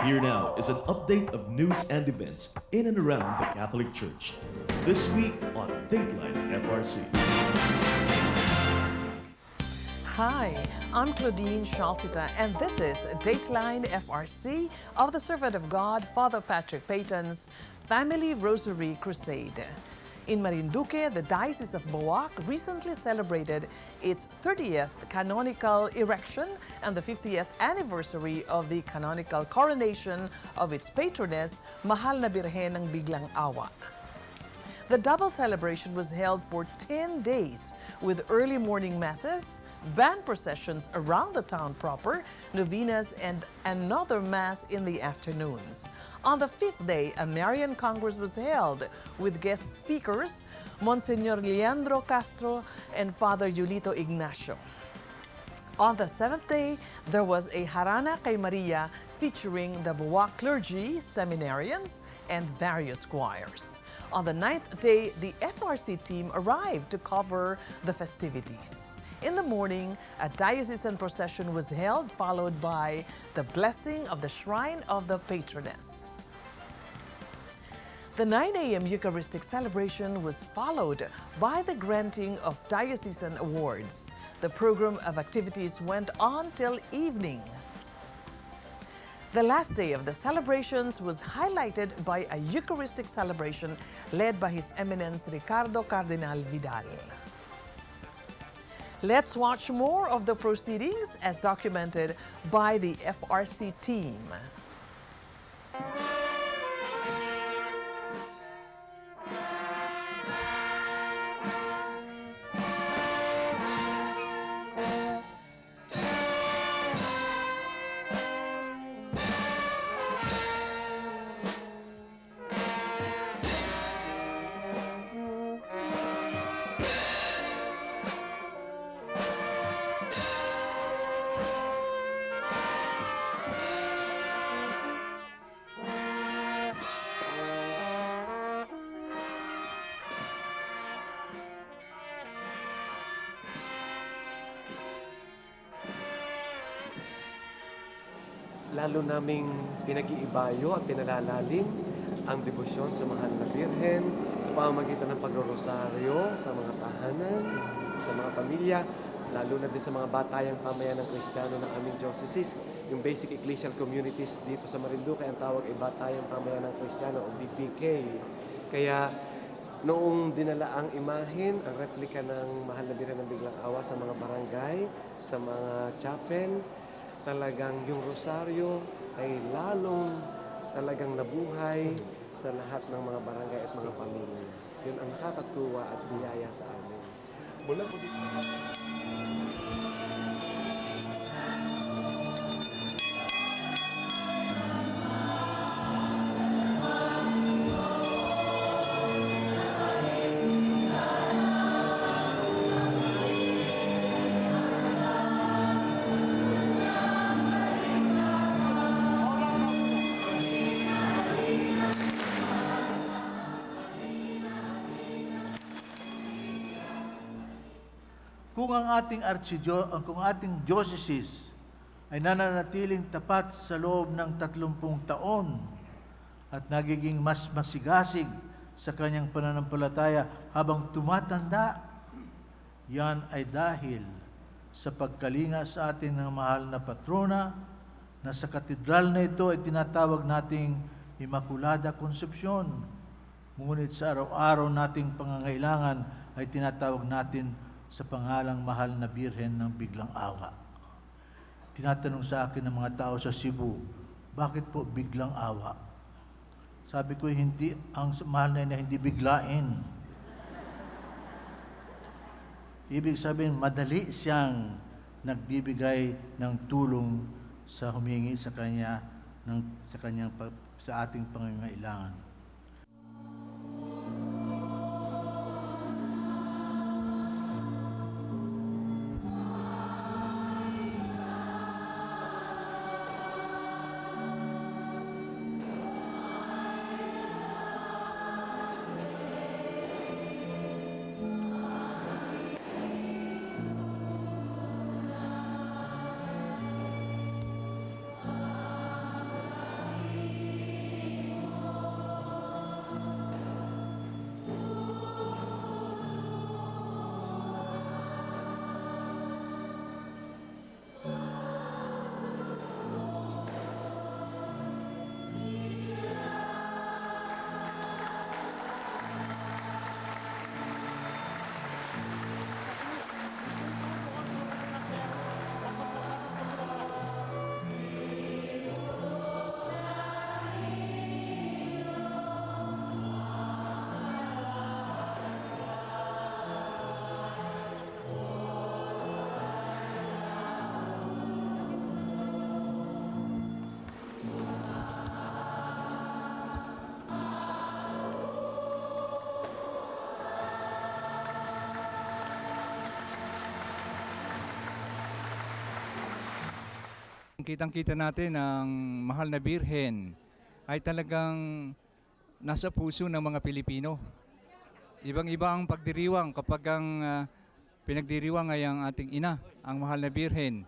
Here now is an update of news and events in and around the Catholic Church. This week on Dateline FRC. Hi, I'm Claudine Shalsita, and this is Dateline FRC of the Servant of God, Father Patrick Peyton's Family Rosary Crusade. In Marinduque, the Diocese of Boac recently celebrated its 30th canonical erection and the 50th anniversary of the canonical coronation of its patroness, Mahal na Birhen ng Biglang Awa. The double celebration was held for 10 days with early morning masses, band processions around the town proper, novenas, and another mass in the afternoons. On the fifth day, a Marian Congress was held with guest speakers, Monsignor Leandro Castro and Father Yulito Ignacio. On the seventh day, there was a Harana kay Maria featuring the Boac clergy, seminarians, and various choirs. On the ninth day, the FRC team arrived to cover the festivities. In the morning, a diocesan procession was held, followed by the blessing of the Shrine of the Patroness. The 9 a.m. Eucharistic celebration was followed by the granting of diocesan awards. The program of activities went on till evening. The last day of the celebrations was highlighted by a Eucharistic celebration led by His Eminence Ricardo Cardinal Vidal. Let's watch more of the proceedings as documented by the FRC team. Lalo naming pinag-iibayo at pinalalalim ang debosyon sa Mahal na Birhen sa pamamagitan ng pagrorosaryo sa mga tahanan, sa mga pamilya, lalo na din sa mga batayang pamayan ng Kristiyano ng aming diocese. Yung basic ecclesial communities dito sa Marinduque, ang tawag ay Batayang Pamayan ng Kristiyano o BPK. Kaya noong dinala ang imahen, ang replika ng Mahal na Birhen ng Biglang Awa sa mga barangay, sa mga chapel, talagang yung rosaryo ay lalong talagang nabuhay sa lahat ng mga barangay at mga pamilya. Yun ang nakakatuwa at biyaya sa amin. Mula po dito. Kung ating diocese ay nananatiling tapat sa loob ng 30 taon at nagiging mas masigasig sa kanyang pananampalataya habang tumatanda, yan ay dahil sa pagkalinga sa atin ng mahal na patrona na sa katedral na ito ay tinatawag nating Immaculada Concepcion. Ngunit sa araw-araw nating pangangailangan ay tinatawag natin sa pangalang Mahal na Birhen ng Biglang Awa. Tinatanong sa akin ng mga tao sa Cebu, bakit po biglang awa? Sabi ko, hindi, ang mahal na hindi biglain. Ibig sabihin, madali siyang nagbibigay ng tulong sa humingi sa kanya, sa ating pangangailangan. Kitang-kita natin ang mahal na Birhen ay talagang nasa puso ng mga Pilipino. Ibang-iba ang pagdiriwang kapag ang pinagdiriwang ay ang ating ina, ang mahal na Birhen.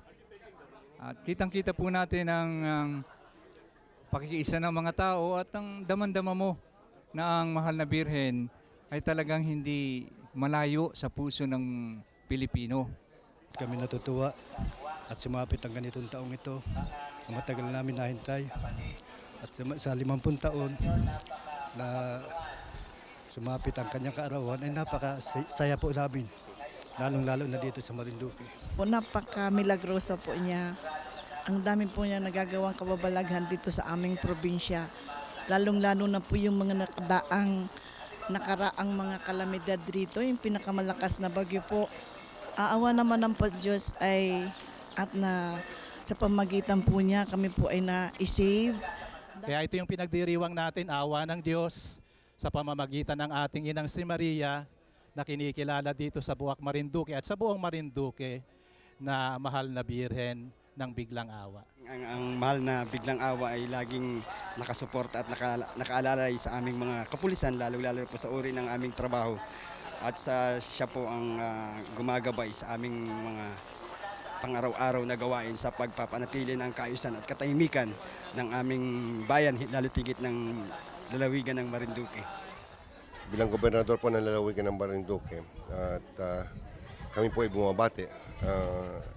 At kitang-kita po natin ang pakikiisa ng mga tao at ang daman-dama mo na ang mahal na Birhen ay talagang hindi malayo sa puso ng Pilipino. Kami natutuwa at sumapit ang ganitong taong ito na matagal namin nahintay. At sa 50 taon na sumapit ang kanyang kaarawan ay napakasaya po namin, lalong-lalo na dito sa Marinduque. Napaka-milagrosa po niya. Ang dami po niya nagagawang kababalaghan dito sa aming probinsya. Lalong-lalo na po yung mga nakaraang mga kalamidad dito, yung pinakamalakas na bagyo po. Aawa naman ng Diyos ay at na sa pamagitan po niya kami po ay na-save. Kaya ito yung pinagdiriwang natin, awa ng Diyos sa pamamagitan ng ating inang si Maria na kinikilala dito sa Buwak Marinduque at sa buong Marinduque na mahal na Birhen ng biglang awa. Ang mahal na biglang awa ay laging nakasuporta at nakaalala sa aming mga kapulisan, lalo-lalo po sa uri ng aming trabaho. At siya po ang gumagabay sa aming mga pang-araw-araw na gawain sa pagpapanatili ng kaayusan at katahimikan ng aming bayan, lalo tigit ng lalawigan ng Marinduque. Bilang gobernador po ng lalawigan ng Marinduque at kami po ay bumabati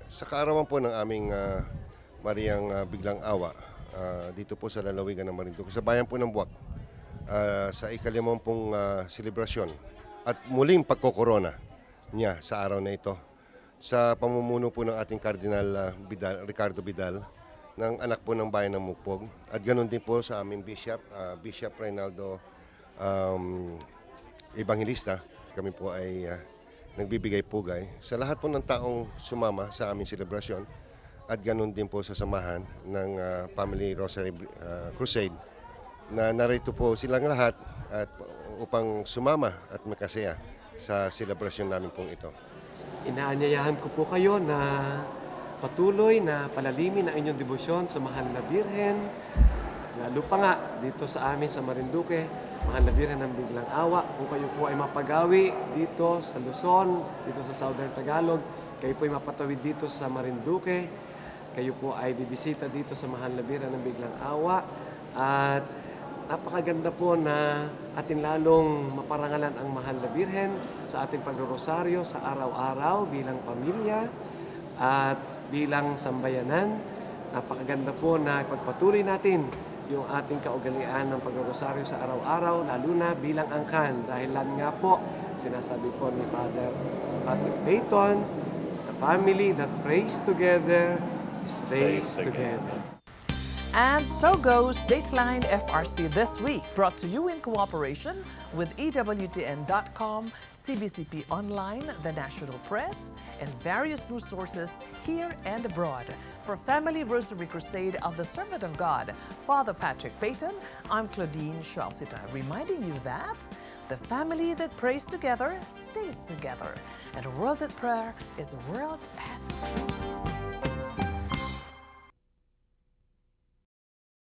sa kaarawan po ng aming Mariang Biglang Awa dito po sa lalawigan ng Marinduque, sa bayan po ng Buwak, sa ika-50 selebrasyon at muling pagkokorona niya sa araw na ito sa pamumuno po ng ating Cardinal Ricardo Vidal, ng anak po ng bayan ng Mukpog, at ganoon din po sa aming Bishop Reynaldo Evangelista. Kami po ay nagbibigay pugay sa lahat po ng taong sumama sa aming selebrasyon, at ganoon din po sa samahan ng Family Rosary Crusade na narito po silang lahat at upang sumama at makasaya sa selebrasyon namin pong ito. Inaanyayahan ko po kayo na patuloy na palalimin ang inyong debosyon sa mahal na Birhen. At lalo pa nga dito sa amin sa Marinduque, mahal na Birhen ng Biglang Awa. Kung kayo po ay mapagawi dito sa Luzon, dito sa Southern Tagalog, kayo po ay mapatawid dito sa Marinduque, kayo po ay bibisita dito sa mahal na Birhen ng Biglang Awa. At napakaganda po na atin lalong maparangalan ang mahal na Birhen sa ating pagrorosaryo sa araw-araw bilang pamilya at bilang sambayanan. Napakaganda po na ipagpatuloy natin yung ating kaugalian ng pagrorosaryo sa araw-araw, lalo na bilang angkan. Dahil lan nga po, sinasabi po ni Father Patrick Peyton, the family that prays together stays together. And so goes Dateline FRC this week, brought to you in cooperation with EWTN.com, CBCP Online, the National Press, and various news sources here and abroad. For Family Rosary Crusade of the Servant of God, Father Patrick Peyton, I'm Claudine Shalsita, reminding you that the family that prays together stays together, and a world at prayer is a world at peace.